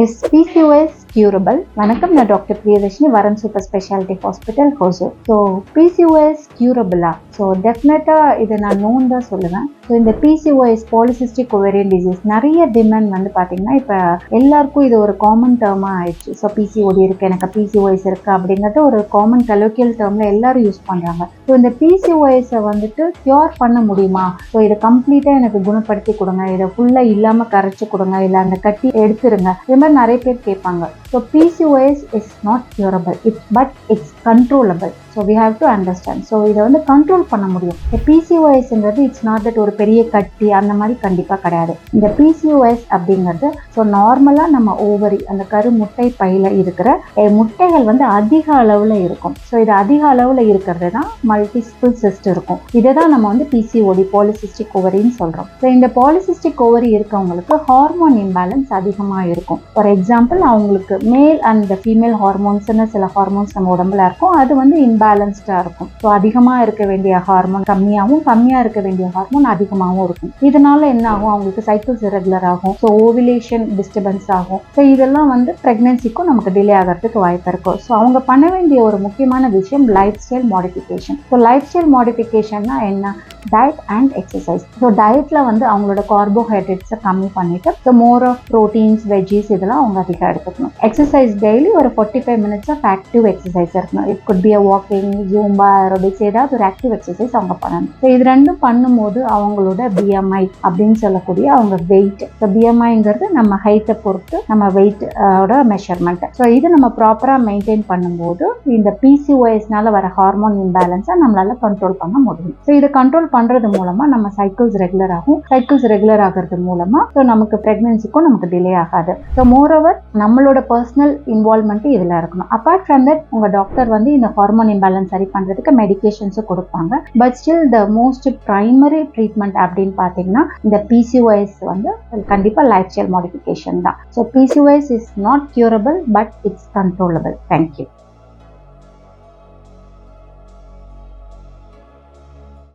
Is PCOS curable? வணக்கம், நான் doctor Priyadarshini, Varan super speciality hospital, Hosur. So PCOS curable-ஆ? ஸோ டெஃபினட்டாக இதை நான் நோன் தான் சொல்லுவேன். ஸோ இந்த PCOS பாலிசிஸ்டிக் ஓவேரியன் டிசீஸ் நிறைய டிமாண்ட் வந்து பார்த்தீங்கன்னா இப்போ எல்லாருக்கும் இது ஒரு காமன் டேர்மாக ஆயிடுச்சு. ஸோ PCOD இருக்குது, எனக்கு PCOS இருக்குது அப்படிங்கிறது ஒரு காமன் கலோக்கியல் டேர்மில் எல்லாரும் யூஸ் பண்ணுறாங்க. ஸோ இந்த PCOS-ஐ வந்துட்டு க்யூர் பண்ண முடியுமா? ஸோ இதை கம்ப்ளீட்டாக எனக்கு குணப்படுத்தி கொடுங்க, இதை ஃபுல்லாக இல்லாமல் கரைச்சி கொடுங்க, இல்லை அந்த கட்டி எடுத்துருங்க, இது மாதிரி நிறைய பேர் கேட்பாங்க. So PCOS is not curable, but it's controllable. So we have to understand. So இதை வந்து கண்ட்ரோல் பண்ண முடியும். இந்த PCOS-ங்கிறது இட்ஸ் நாட் தட் ஒரு பெரிய கட்டி அந்த மாதிரி கண்டிப்பாக கிடையாது. இந்த PCOS அப்படிங்கிறது ஸோ நார்மலாக நம்ம ஓவரி அந்த கரு முட்டை பையில் இருக்கிற முட்டைகள் வந்து அதிக அளவில் இருக்கும். ஸோ இது அதிக அளவில் இருக்கிறது தான் மல்டிபிள் சிஸ்ட் இருக்கும். இதை தான் நம்ம வந்து PCOD பாலிசிஸ்டிக் ஓவரின்னு சொல்கிறோம். ஸோ இந்த பாலிசிஸ்டிக் ஓவரி இருக்கவங்களுக்கு ஹார்மோன் இம்பேலன்ஸ் அதிகமாக இருக்கும். ஃபார் எக்ஸாம்பிள், அவங்களுக்கு மேல் அண்ட் ஃபீமேல் ஹார்மோன்ஸ்னு சில ஹார்மோன்ஸ் நம்ம உடம்புல இருக்கும், அது வந்து இன்பேலன்ஸ்டாக இருக்கும். ஸோ அதிகமாக இருக்க வேண்டிய ஹார்மோன் கம்மியாகவும், கம்மியாக இருக்க வேண்டிய ஹார்மோன் அதிகமாகவும் இருக்கும். இதனால என்ன ஆகும்? அவங்களுக்கு சைக்கிள்ஸ் இரெகுலர் ஆகும். ஸோ ஓவிலேஷன் டிஸ்டர்பன்ஸ் ஆகும். ஸோ இதெல்லாம் வந்து ப்ரெக்னன்சிக்கும் நமக்கு டிலே ஆகிறதுக்கு வாய்ப்பு இருக்கும். ஸோ அவங்க பண்ண வேண்டிய ஒரு முக்கியமான விஷயம் life style modification. So life style மாடிஃபிகேஷன்னா என்ன? Diet and exercise. ஸோ டயட்டில் வந்து அவங்களோட கார்போஹைட்ரேட்ஸை கம்மி பண்ணிட்டு so more of proteins, veggies இதெல்லாம் அவங்க அதிகம் எடுத்துக்கணும். எக்ஸசைஸ் டெய்லி ஒரு 45 minutes ஆஃப் ஆக்டிவ் எக்ஸசைஸ் இருக்கணும். It could be a walking, Zumba, aerobics, ஏதாவது ஒரு ஆக்டிவ் எக்ஸசைஸ் அவங்க பண்ணணும். ஸோ இது ரெண்டும் பண்ணும்போது அவங்களோட BMI அப்படின்னு சொல்லக்கூடிய அவங்க வெயிட். ஸோ BMIங்கிறது நம்ம ஹைட்டை பொறுத்து நம்ம வெயிட்டோட மெஷர்மெண்ட். ஸோ இது நம்ம ப்ராப்பராக மெயின்டைன் பண்ணும்போது இந்த PCOS-னால வர ஹார்மோன் இம்பேலன்ஸை நம்மளால கண்ட்ரோல் பண்ண முடியும். ஸோ இதை கண்ட்ரோல் பண்றது மூலமா நம்ம சைக்கிள்ஸ் ரெகுலர் ஆகும். சைக்கிள்ஸ் ரெகுலர் ஆகிறது மூலமா ஸோ நமக்கு பிரெக்னன்சிக்கும் நமக்கு டிலே ஆகாது. ஸோ மோரோவர் நம்மளோட பர்சனல் இன்வால்மெண்ட் இதுல இருக்கணும். அப்பார்ட் ஃப்ரம் தட் உங்க டாக்டர் வந்து இந்த ஹார்மோன் இம்பேலன்ஸ் சரி பண்றதுக்கு மெடிகேஷன்ஸும் கொடுப்பாங்க. But still the most primary treatment அப்படின்னு பார்த்தீங்கன்னா இந்த PCOS வந்து கண்டிப்பா லைஃப் ஸ்டைல் மாடிஃபிகேஷன் தான். So PCOS is not curable, but it's controllable. Thank you.